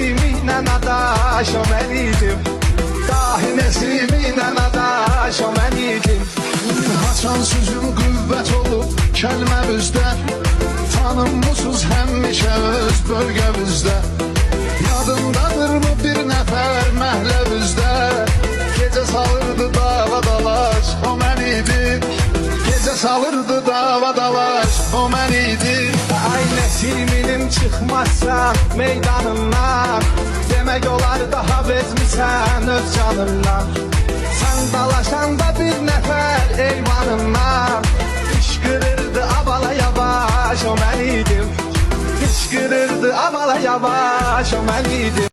Nesimiyle adaş o mən idim. Dahi Nesimiyle adaş o mən idim. Haçan sözüm qüvvət olub kəlməmizdə, tanınmısız həmişə öz bölgəmizdə. Yadındadırmı bir nəfər məhləvizdə, gecə salırdı dava dalaş o mən idim. Gecə salırdı dava dalaş o mən idim. Ay Nesiminim çıxmazsan meydanından, demək olar daha bezmisən öz canından. Sən dalaşanda bir nəfər eyvanından, qışqırırdı abala yavaş o mən idim. Qışqırırdı abala yavaş o mən idim.